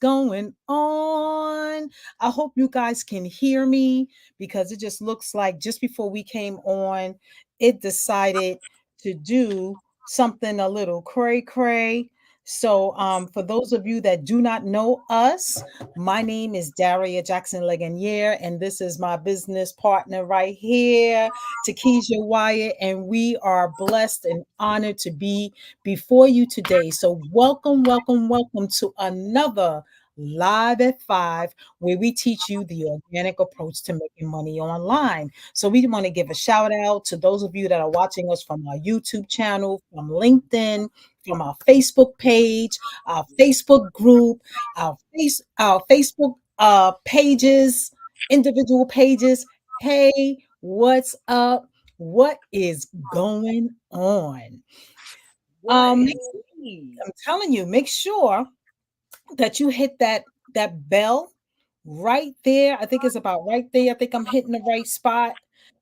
going on? I hope you guys can hear me because it just looks like just before we came on, it decided to do something a little cray cray. So, for those of you that do not know us, my name is Daria Jackson Legonier, and this is my business partner right here, Takesha Wyatt, and we are blessed and honored to be before you today. So, welcome, welcome, welcome to another Live at 5, where we teach you the organic approach to making money online. So, we want to give a shout out to those of you that are watching us from our YouTube channel, from LinkedIn, from our Facebook page, our Facebook group, our Facebook pages, individual pages. Hey, what's up? What is going on? What Make indeed? I'm telling you, make sure that you hit that bell right there. I think it's about right there. I think I'm hitting the right spot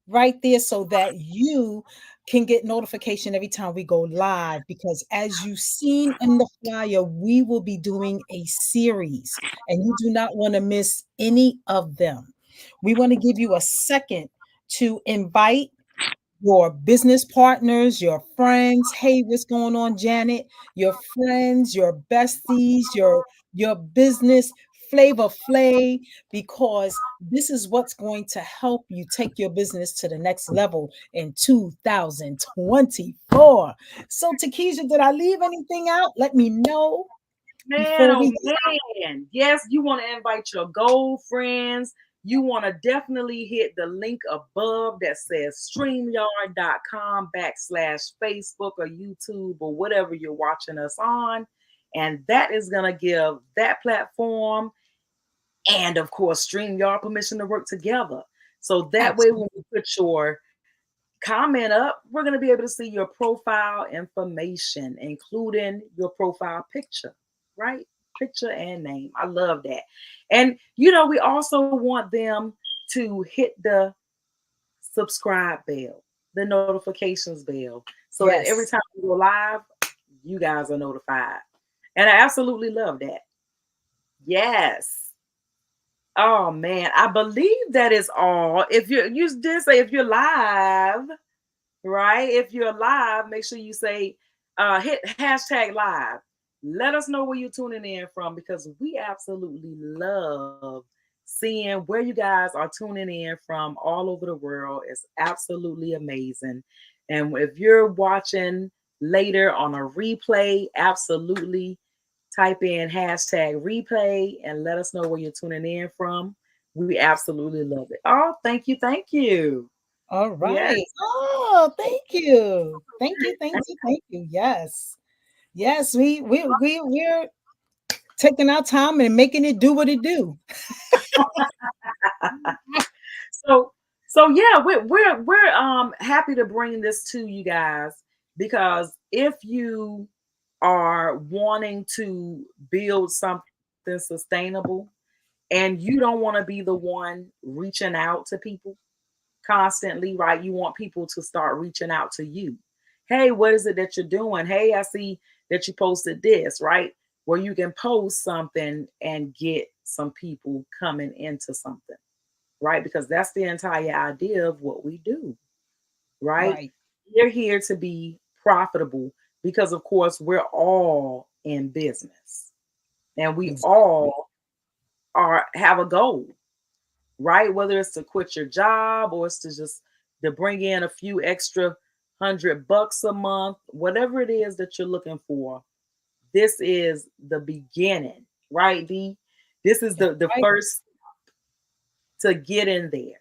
right there so that you can get notification every time we go live, because as you've seen in the flyer, we will be doing a series and you do not want to miss any of them. We want to give you a second to invite your business partners, your friends. Hey, what's going on, Janet? Your friends, your besties, your business flavor flay, because this is what's going to help you take your business to the next level in 2024. So, Takesha, did I leave anything out? Let me know Man, before oh we. man. Yes, you want to invite your gold friends. You want to definitely hit the link above that says streamyard.com/Facebook or YouTube or whatever you're watching us on. And that is going to give that platform and, of course, StreamYard permission to work together. So that way, when we put your comment up, we're going to be able to see your profile information, including your profile picture, right? Picture and name. I love that. And, we also want them to hit the subscribe bell, the notifications bell, so that every Yes. time we go live, you guys are notified. And I absolutely love that. Yes. Oh man, I believe that is all. If you did say if you're live, right? If you're live, make sure you say hit hashtag live. Let us know where you're tuning in from, because we absolutely love seeing where you guys are tuning in from all over the world. It's absolutely amazing. And if you're watching later on a replay, absolutely type in hashtag replay and let us know where you're tuning in from. We absolutely love it. Oh, thank you. Thank you. All Yes. right. Oh, thank you. Thank you. Thank you. Thank you. Yes. Yes, we're taking our time and making it do what it do. So so yeah, we're happy to bring this to you guys, because if you are wanting to build something sustainable and you don't want to be the one reaching out to people constantly, right? You want people to start reaching out to you. Hey, what is it that you're doing? Hey, I see that you posted this, right? Where you can post something and get some people coming into something, right? Because that's the entire idea of what we do, right? Right. We're here to be profitable because, of course, we're all in business and we Exactly. all are have a goal, right? Whether it's to quit your job or it's to just to bring in a few extra $100 a month, whatever it is that you're looking for. This is the beginning, right? This is That's the right. first to get in there,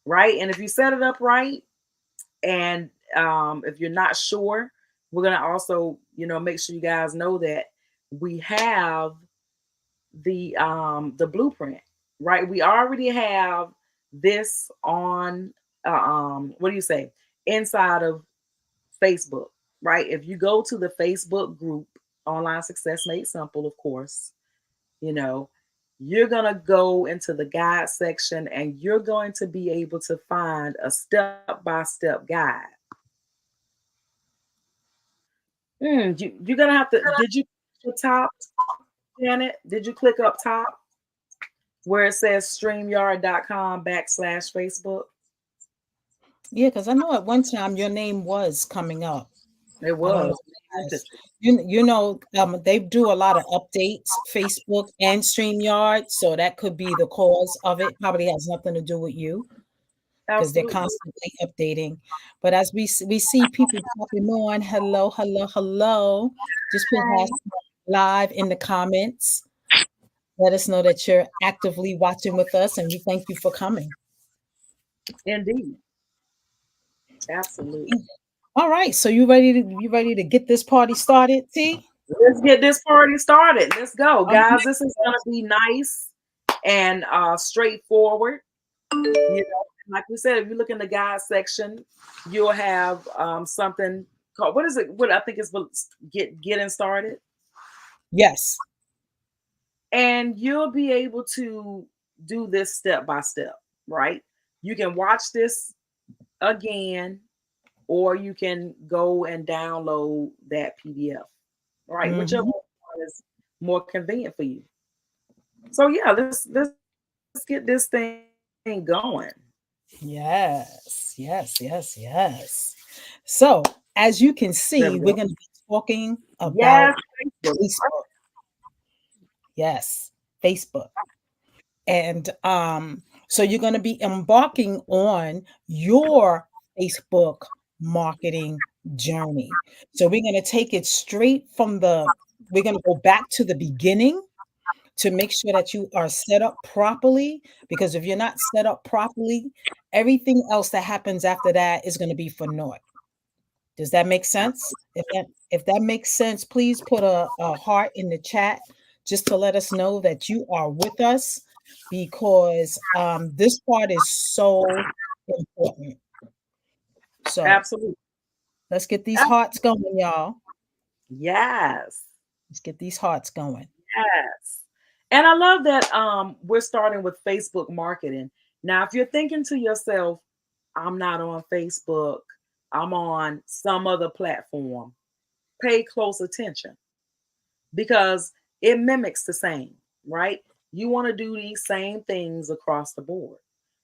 right? And if you set it up right, and if you're not sure, we're gonna also, make sure you guys know that we have the blueprint, right? We already have this on what do you say, inside of Facebook, right? If you go to the Facebook group, Online Success Made Simple, of course, you know, you're going to go into the guide section and you're going to be able to find a step-by-step guide. You're going to have to, did you the top? Janet, did you click up top where it says streamyard.com/Facebook? Yeah, because I know at one time your name was coming up. It I don't know. was. Yes. They do a lot of updates, Facebook and StreamYard, so that could be the cause of it. Probably has nothing to do with you because they're Absolutely. constantly updating. But as we see people popping on, hello, hello, hello. Just put Hi. live in the comments. Let us know that you're actively watching with us, and we thank you for coming. Indeed. Absolutely. All right, so you ready to get this party started, T? Let's get this party started. Let's go, guys. This is gonna be nice and straightforward. Like we said, if you look in the guide section, you'll have something called, what is it? What I think is getting started, Yes. and you'll be able to do this step by step. Right? You can watch this again, or you can go and download that PDF. Right? Whichever Mhm. one is more convenient for you. So yeah, let's get this thing going. Yes, yes, yes, yes. So, as you can There see, we we're go. going to be talking about Yes, Facebook. Facebook. Yes, Facebook. And so you're going to be embarking on your Facebook marketing journey. So we're going to take it straight from we're going to go back to the beginning to make sure that you are set up properly, because if you're not set up properly, everything else that happens after that is going to be for naught. Does that make sense? If that makes sense, please put a heart in the chat just to let us know that you are with us, because this part is so important. So Absolutely. let's get these hearts going, y'all. Yes. Let's get these hearts going. Yes. And I love that we're starting with Facebook marketing. Now, if you're thinking to yourself, I'm not on Facebook, I'm on some other platform, pay close attention because it mimics the same, right? You want to do these same things across the board.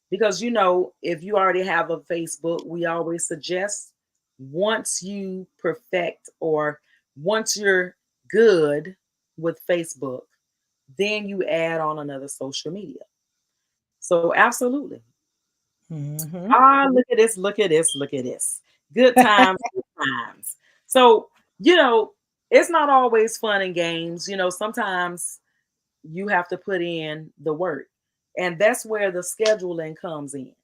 Because if you already have a Facebook, we always suggest once you perfect or once you're good with Facebook, then you add on another social media. So absolutely. Hmm. Ah, look at this, look at this, look at this. Good times, good times. So, you know, it's not always fun and games. Sometimes you have to put in the work. And that's where the scheduling comes in.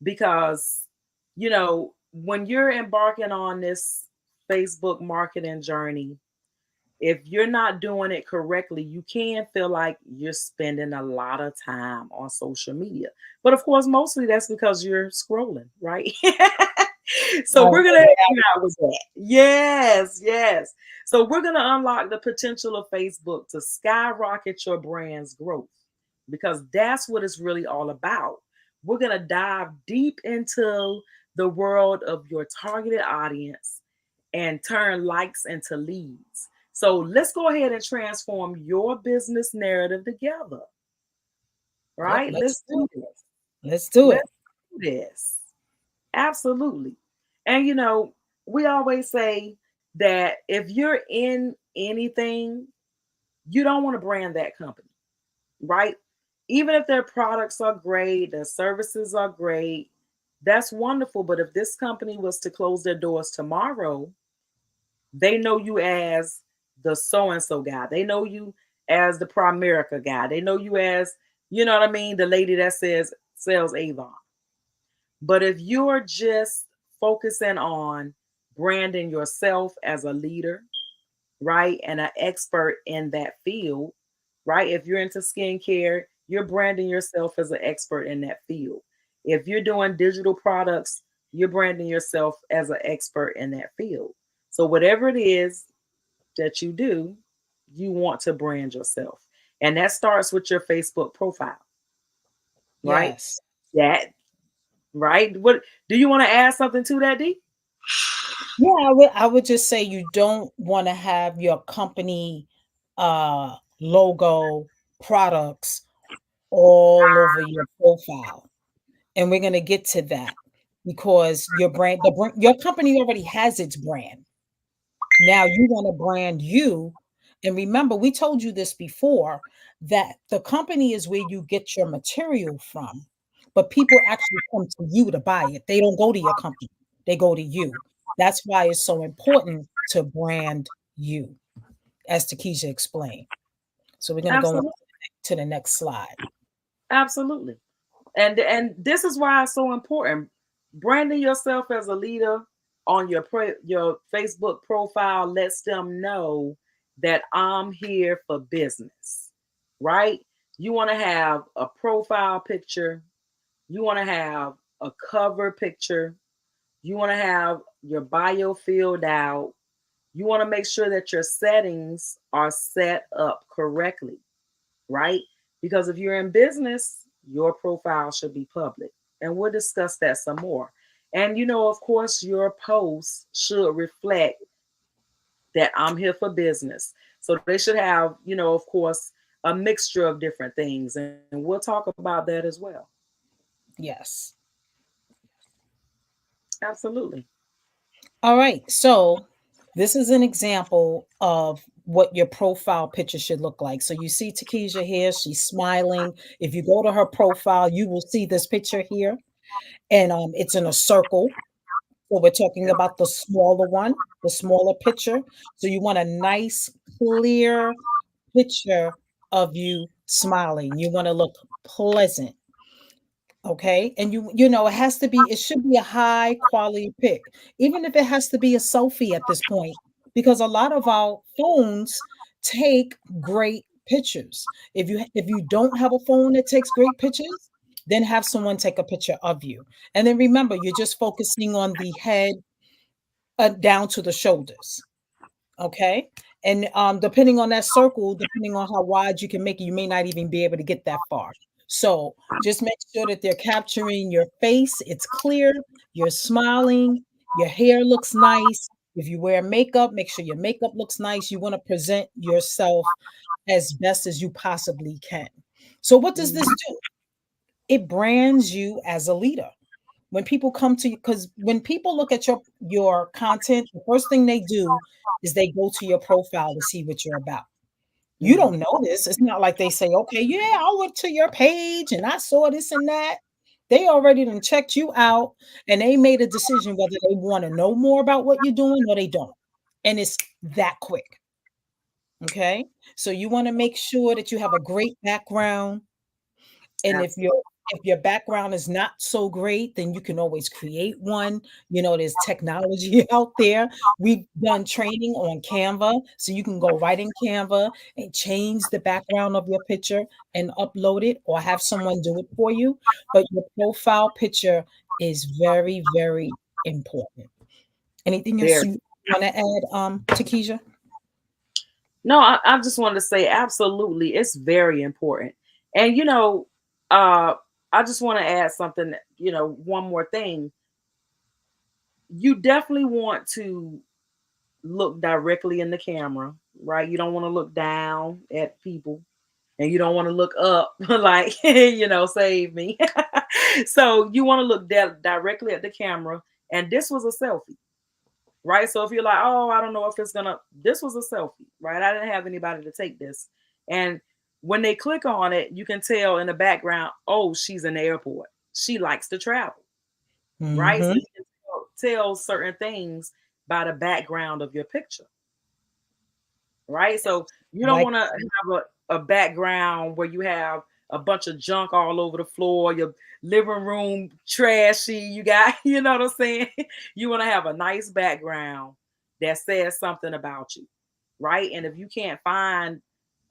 Because, when you're embarking on this Facebook marketing journey, if you're not doing it correctly, you can feel like you're spending a lot of time on social media. But of course, mostly that's because you're scrolling, right? So we're gonna help you out with that. Yes, yes. So we're gonna unlock the potential of Facebook to skyrocket your brand's growth, because that's what it's really all about. We're gonna dive deep into the world of your targeted audience and turn likes into leads. So let's go ahead and transform your business narrative together, Yep, right? let's Let's do do it. this. Let's do it. Let's do this. Absolutely. And we always say that if you're in anything, you don't want to brand that company, right? Even if their products are great, their services are great, that's wonderful. But if this company was to close their doors tomorrow, they know you as the so and so guy. They know you as the Primerica guy. They know you as, you know what I mean, the lady that says sells Avon. But if you're just focusing on branding yourself as a leader, right, and an expert in that field, right? If you're into skincare, you're branding yourself as an expert in that field. If you're doing digital products, you're branding yourself as an expert in that field. So whatever it is that you do, you want to brand yourself. And that starts with your Facebook profile, right? Yes. That right? What do you want to add something to that, D? Yeah, I would just say you don't want to have your company logo, products all over your profile. And we're going to get to that because your company already has its brand. Now you want to brand you. And remember, we told you this before that the company is where you get your material from, but people actually come to you to buy it. They don't go to your company, they go to you. That's why it's so important to brand you, as Takesha explained. So we're going to go on Absolutely. to the next slide. Absolutely. And this is why it's so important. Branding yourself as a leader on your Facebook profile lets them know that I'm here for business, right? You want to have a profile picture, you want to have a cover picture, you want to have your bio filled out, you want to make sure that your settings are set up correctly, right? Because if you're in business, your profile should be public. And we'll discuss that some more. And, of course, your posts should reflect that I'm here for business. So they should have, of course, a mixture of different things. And we'll talk about that as well. Yes. Absolutely. All right. So this is an example of what your profile picture should look like. So you see Takesha here, she's smiling. If you go to her profile, you will see this picture here, and it's in a circle. So we're talking about the smaller one, the smaller picture. So you want a nice, clear picture of you smiling. You want to look pleasant. Okay. And it should be a high quality pic, even if it has to be a selfie at this point, because a lot of our phones take great pictures. If you don't have a phone that takes great pictures, then have someone take a picture of you. And then remember, you're just focusing on the head, down to the shoulders. Okay. And depending on that circle, depending on how wide you can make it, you may not even be able to get that far. So just make sure that they're capturing your face. It's clear. You're smiling. Your hair looks nice. If you wear makeup, make sure your makeup looks nice. You want to present yourself as best as you possibly can. So what does this Mhm. do? It brands you as a leader. When people come to you, because when people look at your content, the first thing they do is they go to your profile to see what you're about. You Mhm. don't know this. It's not like they say, okay, yeah, I went to your page and I saw this and that. They already done checked you out and they made a decision whether they want to know more about what you're doing or they don't. And it's that quick. Okay. So you want to make sure that you have a great background, and Absolutely. if your background is not so great, then you can always create one. There's technology out there. We've done training on Canva, so you can go right in Canva and change the background of your picture and upload it or have someone do it for you. But your profile picture is very, very important. Anything else Very. you want to add, Takesha? No, I just wanted to say absolutely. It's very important. And uh I just want to add something, one more thing. You definitely want to look directly in the camera, right? You don't want to look down at people and you don't want to look up like, save me. So you want to look directly at the camera. And this was a selfie, right? So if you're like, oh, I don't know if it's gonna, this was a selfie, right? I didn't have anybody to take this. And when they click on it, you can tell in the background, oh, she's in the airport. She likes to travel, right? So Hmm. you can tell certain things by the background of your picture, right? So you don't Like, want to have a background where you have a bunch of junk all over the floor, your living room trashy, you got, you know what I'm saying? You want to have a nice background that says something about you, right? And if you can't find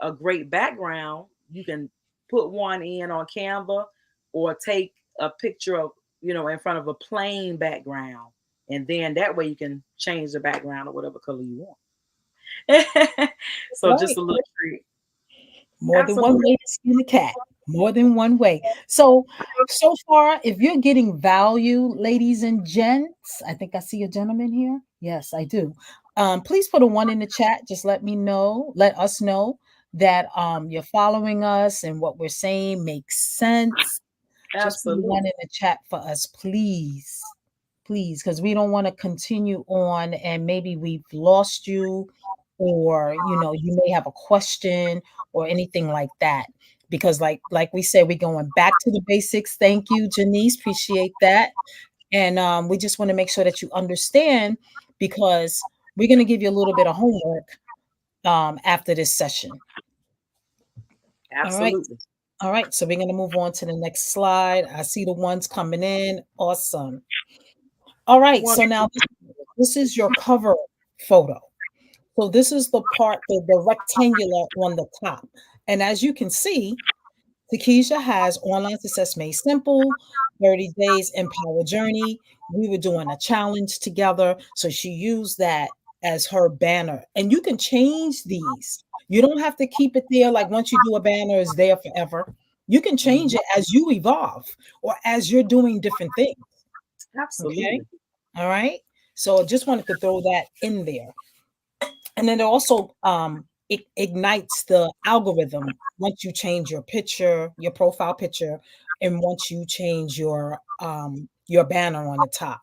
a great background, you can put one in on Canva or take a picture of, in front of a plain background. And then that way you can change the background or whatever color you want. So just right. a little treat. More than one Absolutely. way to skin a cat. More than one way. So far, if you're getting value, ladies and gents, I think I see a gentleman here. Yes, I do. Please put a one in the chat. Just let us know that you're following us and what we're saying makes sense. Just put a Absolutely. one in the chat for us, please. Please, because we don't want to continue on and maybe we've lost you, or you may have a question or anything like that. Because like we said, we're going back to the basics. Thank you, Janice. Appreciate that. And we just want to make sure that you understand, because we're going to give you a little bit of homework after this session. All right. Absolutely. All right. So we're going to move on to the next slide. I see the ones coming in. Awesome. All right. So now this is your cover photo. So this is the part, the rectangular on the top. And as you can see, Takesha has Online Success Made Simple, 30 Days Empower Journey. We were doing a challenge together. So she used that as her banner. And you can change these. You don't have to keep it there. Like once you do a banner, it's there forever. You can change it as you evolve or as you're doing different things. Okay. Absolutely. All right. So just wanted to throw that in there. And then it also it ignites the algorithm once you change your picture, your profile picture, and once you change your banner on the top.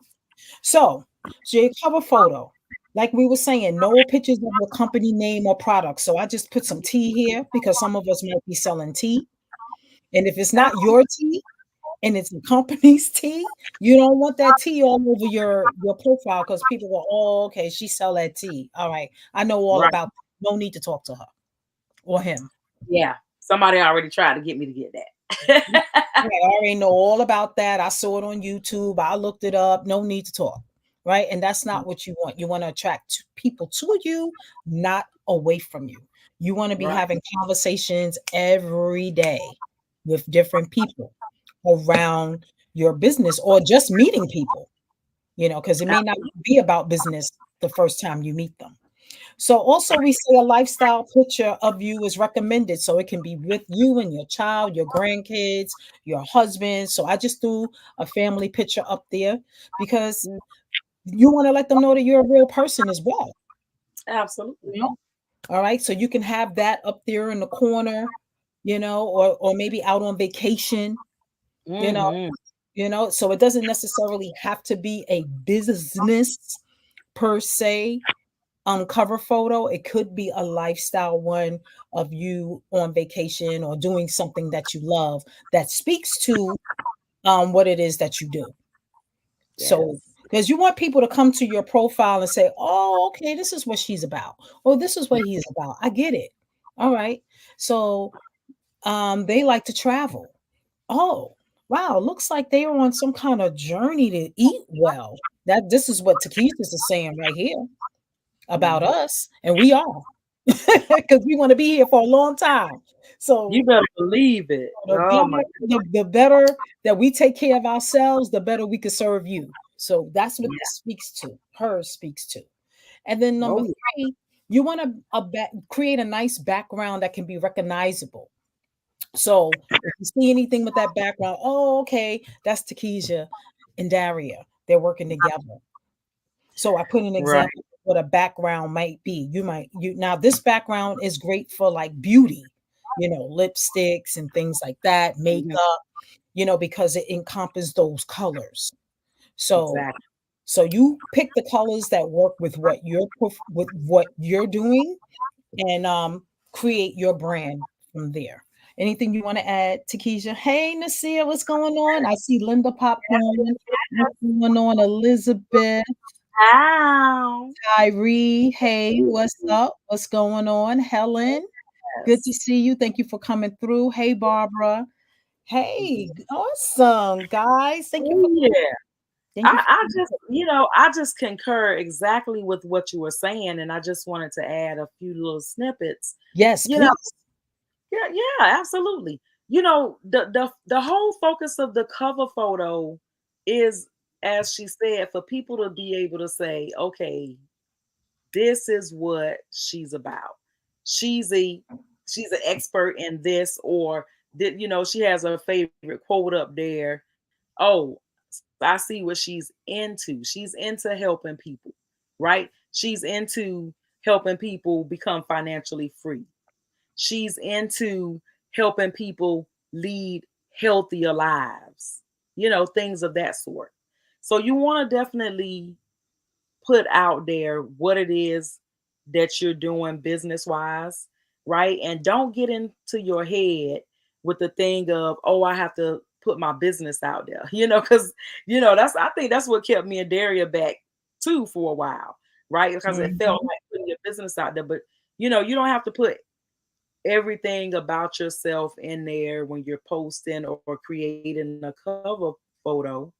So your cover photo, like we were saying, no pictures of your company name or product. So I just put some tea here because some of us might be selling tea. And if it's not your tea and it's the company's tea, you don't want that tea all over your profile, because people go, oh, okay, she sell that tea. All right, I know all Right. about that. No need to talk to her or him. Yeah. Somebody already tried to get me to get that. Right, I already know all about that. I saw it on YouTube. I looked it up. No need to talk. Right. And that's not what you want. You want to attract people to you, not away from you. You want to be Right. having conversations every day with different people around your business, or just meeting people, because it may not be about business the first time you meet them. So also we say a lifestyle picture of you is recommended. So it can be with you and your child, your grandkids, your husband. So I just threw a family picture up there because you want to let them know that you're a real person as well. Absolutely. All right. So you can have that up there in the corner, or maybe out on vacation, you know, Mhm. so it doesn't necessarily have to be a business per se cover photo. It could be a lifestyle one of you on vacation or doing something that you love that speaks to what it is that you do. So Yes. because you want people to come to your profile and say, oh, okay, this is what she's about, or this is what he's about. I get it. All right. So they like to travel. Oh, wow, looks like they are on some kind of journey to eat well. That this is what Takeisha is saying right here about Mhm. us, and we are, because we want to be here for a long time. So You better believe it. the Oh my better, the better that we take care of ourselves, the better we can serve you. So that's what God. this speaks to. Her speaks to. And then number Oh, yeah. three, you want to create a nice background that can be recognizable. So if you see anything with that background, oh, okay, that's Takesha and Daria. They're working together. So I put an Right. example of what a background might be. You now this background is great for like beauty, lipsticks and things like that, Mhm. makeup, because it encompasses those colors. So Exactly. so you pick the colors that work with with what you're doing, and create your brand from there. Anything you want to add, Takesha? Hey, Nasir, what's going on? I see Linda Popcorn. What's going on, Elizabeth? How? Tyree, hey, what's up? What's going on? Helen, good to Yes. see you. Thank you for coming through. Hey, Barbara. Hey, awesome, guys. Oh, yeah. Thank you for I coming just, through. I just concur exactly with what you were saying, and I just wanted to add a few little snippets. Yes, You know, please. yeah, yeah, absolutely. The whole focus of the cover photo is, as she said, for people to be able to say, okay, this is what she's about. She's a she's an expert in this, or did she has a favorite quote up there. Oh, I see what she's into. She's into helping people, right? She's into helping people become financially free. She's into helping people lead healthier lives, things of that sort. So you want to definitely put out there what it is that you're doing business wise, right? And don't get into your head with the thing of, oh, I have to put my business out there, because I think that's what kept me and Daria back too for a while, right? Because it felt Mhm. like putting your business out there, but you don't have to put everything about yourself in there when you're posting or creating a cover photo.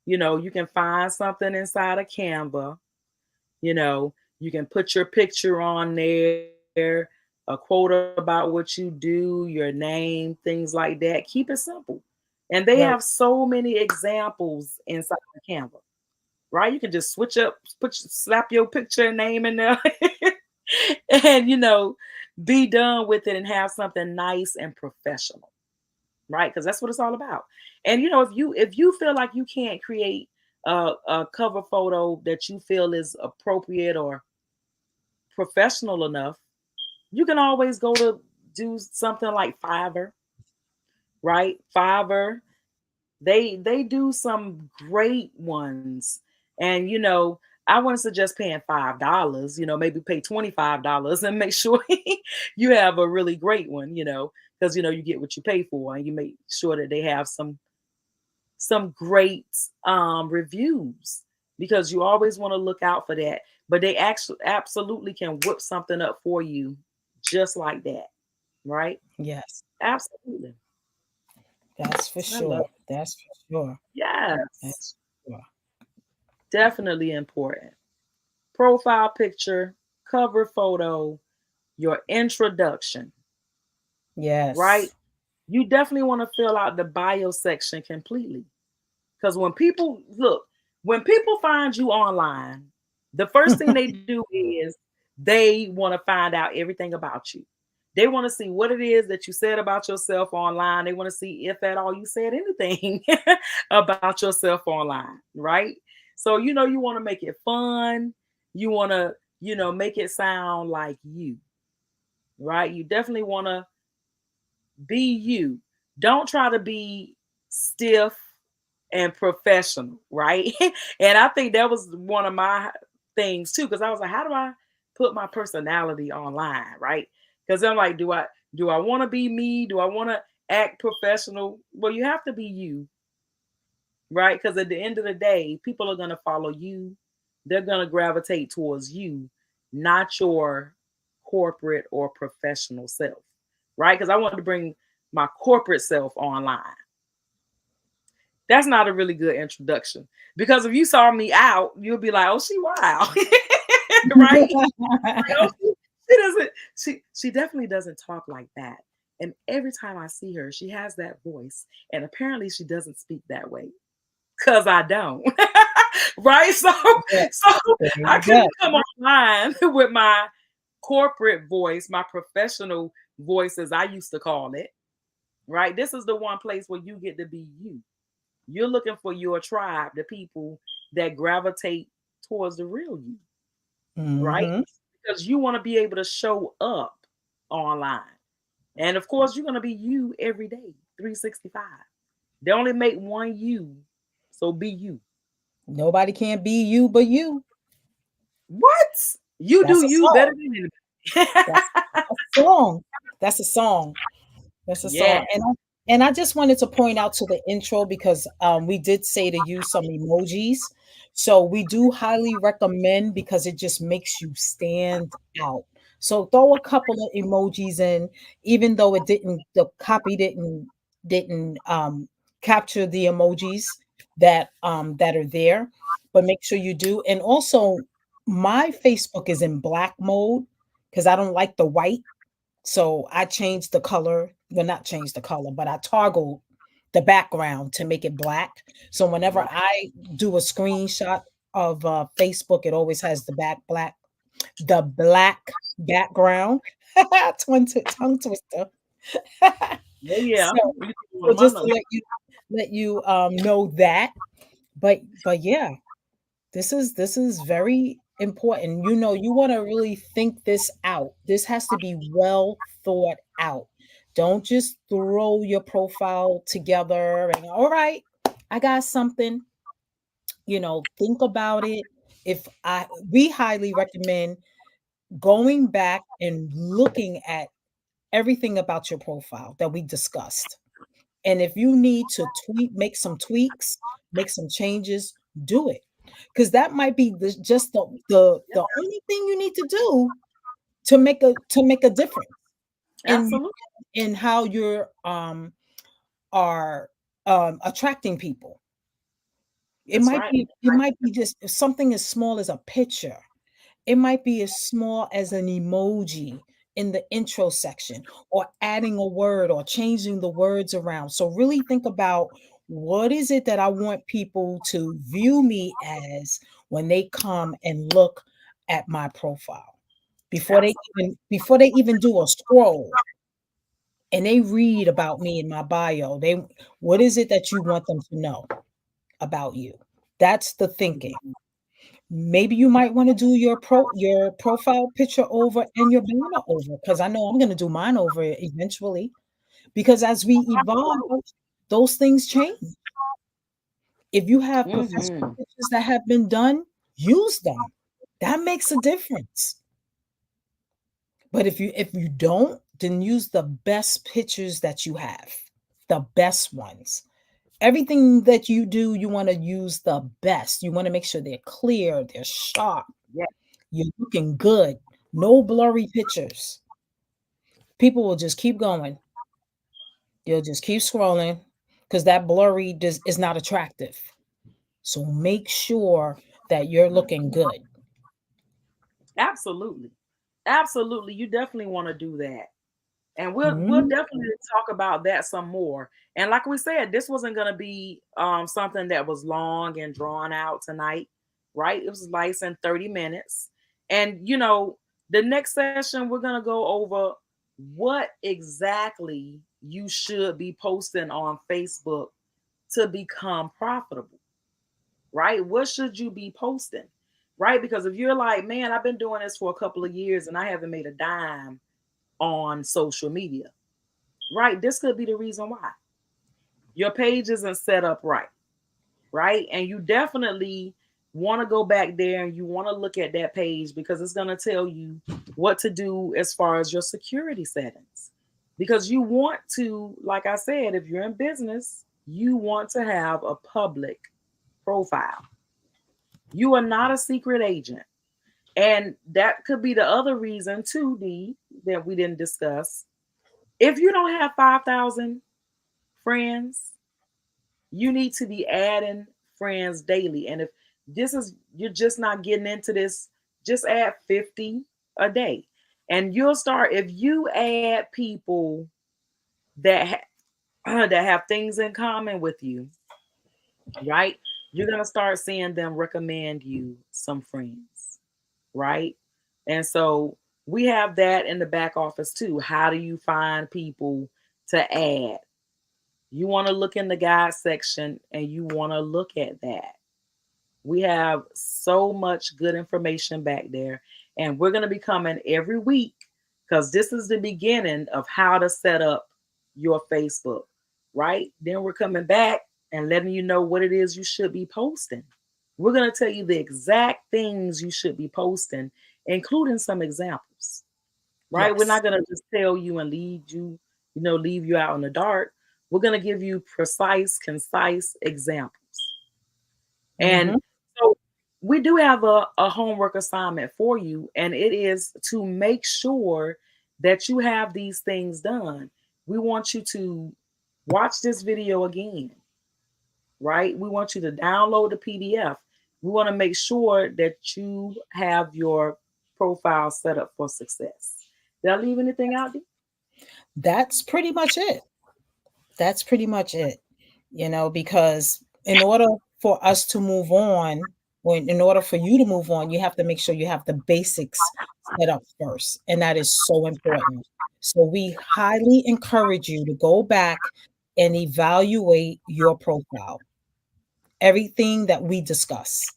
You can find something inside of Canva. you know you can put your picture on there, a quote about what you do, your name, things like that. Keep it simple. And they have Right. so many examples inside of Canva, right? You can just switch up, slap your picture and name in there and be done with it and have something nice and professional, right? Because that's what it's all about. And if you feel like you can't create a cover photo that you feel is appropriate or professional enough, you can always go to do something like Fiverr, right? Fiverr, they do some great ones. And I wouldn't suggest paying $5. Maybe pay $25 and make sure you have a really great one, because you get what you pay for, and you make sure that they have some great reviews, because you always want to look out for that. But they actually absolutely can whip something up for you just like that, right? Yes, Absolutely. that's for I love sure. That's for sure. Yes, That's for sure. definitely important. Profile picture, cover photo, your introduction, right? Yes. You definitely want to fill out the bio section completely. Because when people find you online, the first thing they do is they want to find out everything about you. They want to see what it is that you said about yourself online. They want to see if at all you said anything about yourself online, right? So, you want to make it fun. You want to, make it sound like you, right? You definitely want to be you. Don't try to be stiff and professional, right? And I think that was one of my things too, because I was like, how do I put my personality online, right? Because I'm like, do I want to be me? Do I want to act professional? Well, you have to be you, right? Because at the end of the day, people are gonna follow you. They're gonna gravitate towards you, not your corporate or professional self, right? Because I wanted to bring my corporate self online. That's not a really good introduction, because if you saw me out, you'll be like, "Oh, she wild," right? Like, oh, she doesn't. She definitely doesn't talk like that. And every time I see her, she has that voice, and apparently she doesn't speak that way, because I don't. Right? So, Yeah, so there I you go. couldn't come online with my corporate voice, my professional voice, as I used to call it. Right? This is the one place where you get to be you. You're looking for your tribe, the people that gravitate towards the real you, right? Mhm. Because you want to be able to show up online. And of course, you're going to be you every day, 365. They only make one you, so be you. Nobody can be you but you. What? You do That's a you better song. than anybody. That's a song. That's a song. That's a Yeah. song. And I just wanted to point out to the intro because we did say to use some emojis. So we do highly recommend because it just makes you stand out. So throw a couple of emojis in, even though the copy didn't capture the emojis that are there, but make sure you do. And also, my Facebook is in black mode because I don't like the white, so I changed the color, well, not changed the color, but I toggled the background to make it black. So whenever Right. I do a screenshot of Facebook, it always has the black background. Tongue twister. Oh yeah. so, You took one so of my just to notes. let you know that. But yeah, this is very important. You know, you want to really think this out. This has to be well thought out. Don't just throw your profile together and all right, I got something, you know, think about it. If I We highly recommend going back and looking at everything about your profile that we discussed. And if you need to make some tweaks, make some changes, do it. Because that might be just the only thing you need to do to make a difference in Absolutely. in how you're are attracting people. That's right. It might be just something as small as a picture. It might be as small as an emoji in the intro section, or adding a word or changing the words around. So really think about, what is it that I want people to view me as when they come and look at my profile, Absolutely. before they even do a scroll and they read about me in my bio. They What is it that you want them to know about you? That's the thinking. Maybe you might want to do your profile picture over and your banner over, because I know I'm going to do mine over eventually. Because as we evolve, those things change. If you have professional Mm-hmm. pictures that have been done, use them. That makes a difference. But if you don't, then use the best pictures that you have, the best ones. Everything that you do, you want to use the best. You want to make sure they're clear, they're sharp, Yeah, you're looking good. No blurry pictures. People will just keep going. They'll just keep scrolling because that blurry is not attractive. So make sure that you're looking good. absolutely. Absolutely. You definitely want to do that. And we'll Mhm. definitely talk about that some more. And like we said, this wasn't going to be something that was long and drawn out tonight, right? It was nice in 30 minutes. And the next session we're going to go over what exactly you should be posting on Facebook to become profitable, right? What should you be posting? Right? Because if you're like, man, I've been doing this for a couple of years and I haven't made a dime on social media, right? This could be the reason why your page isn't set up right, right? And you definitely want to go back there and you want to look at that page because it's going to tell you what to do as far as your security settings. Because you want to, like I said, if you're in business, you want to have a public profile. You are not a secret agent. And that could be the other reason, too, D, that we didn't discuss. If you don't have 5,000 friends, you need to be adding friends daily. And if you're just not getting into this, just add 50 a day. And you'll start, if you add people that that have things in common with you, right? You're going to start seeing them recommend you some friends, right? And so we have that in the back office too. How do you find people to add? You want to look in the guide section and you want to look at that. We have so much good information back there. And we're going to be coming every week because this is the beginning of how to set up your Facebook, right? Then we're coming back and letting you know what it is you should be posting. We're going to tell you the exact things you should be posting, including some examples, right? We're Yes. not going to just tell you and leave you out in the dark. We're going to give you precise, concise examples. And Mhm. so we do have a homework assignment for you, and it is to make sure that you have these things done. We want you to watch this video again, right? We want you to download the PDF. We want to make sure that you have your profile set up for success. Did I leave anything out there? That's pretty much it. That's pretty much it. You know, because in order for us to move on, when in order for you to move on, you have to make sure you have the basics set up first, and that is so important. So we highly encourage you to go back and evaluate your profile, everything that we discuss.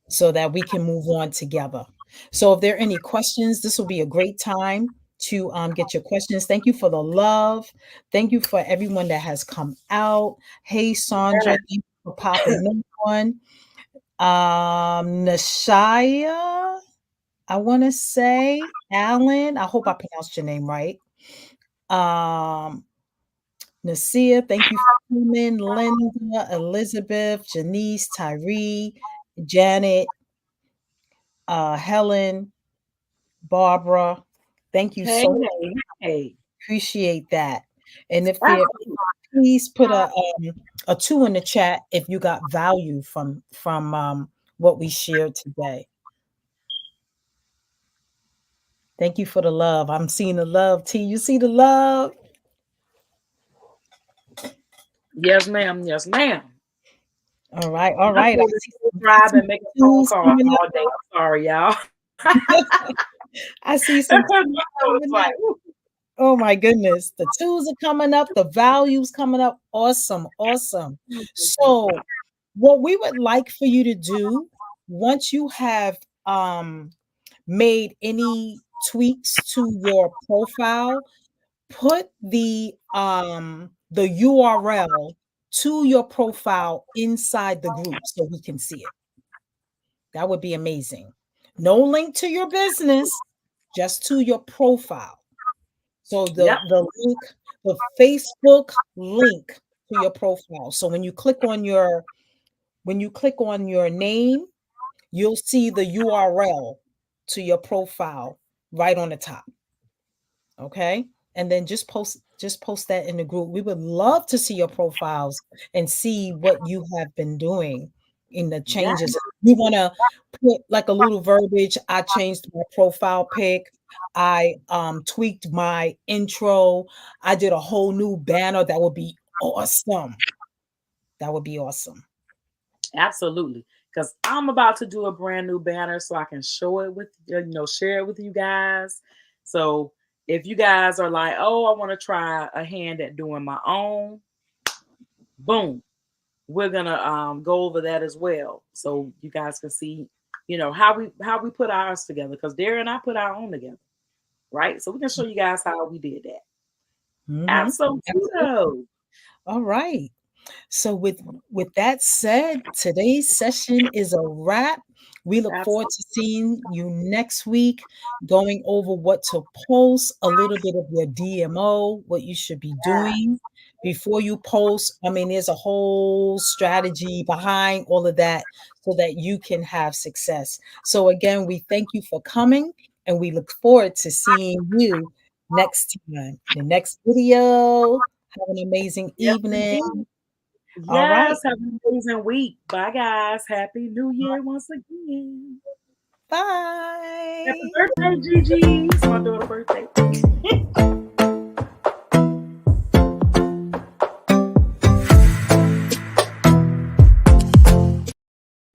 so that we can move on together. So if there are any questions, this will be a great time to get your questions. Thank you for the love. Thank you for everyone that has come out. Hey, Sandra, Yes. thank you for popping on. Nashaya, I want to say, Alan, I hope I pronounced your name right. Nasia, thank you for coming. Linda, Elizabeth, Janice, Tyree, Janet, Helen, Barbara. Thank you Hey, so much. hey, hey. Appreciate that. And if there, Absolutely. please put a 2 in the chat if you got value from what we shared today. Thank you for the love. I'm seeing the love. T, you see the love? Yes, ma'am. Yes, ma'am. All right, all I right. feel this I drive see and make a some phone twos call coming all day. I'm sorry, y'all. up. I see some I twos was coming like, up. woo. Oh my goodness. The twos are coming up, the values coming up. Awesome, awesome. So, what we would like for you to do once you have made any tweaks to your profile, put the URL to your profile inside the group so we can see it. That would be amazing. No link to your business, just to your profile. So Yep. the link, the Facebook link to your profile. So when you click on your name, you'll see the URL to your profile right on the top. Okay? And then just post that in the group. We would love to see your profiles and see what you have been doing in the Yeah. changes. You want to put like a little verbiage. I changed my profile pic. I tweaked my intro. I did a whole new banner. That would be awesome. That would be awesome. Absolutely. Because I'm about to do a brand new banner so I can show it with share it with you guys. So if you guys are like, oh, I want to try a hand at doing my own, boom, we're gonna go over that as well. So you guys can see, how we put ours together. Because Darren and I put our own together, right? So we can show you guys how we did that. Mhm. Absolutely. All right. So with that said, today's session is a wrap. We look forward Absolutely. to seeing you next week, going over what to post, a little bit of your DMO, what you should be doing before you post. I mean, there's a whole strategy behind all of that so that you can have success. So again, we thank you for coming and we look forward to seeing you next time in the next video. Have an amazing Yes, evening. indeed. All right. Yes, have an amazing week. Bye, guys. Happy New Year once again. Happy Bye. birthday, Gigi. It's my daughter's birthday.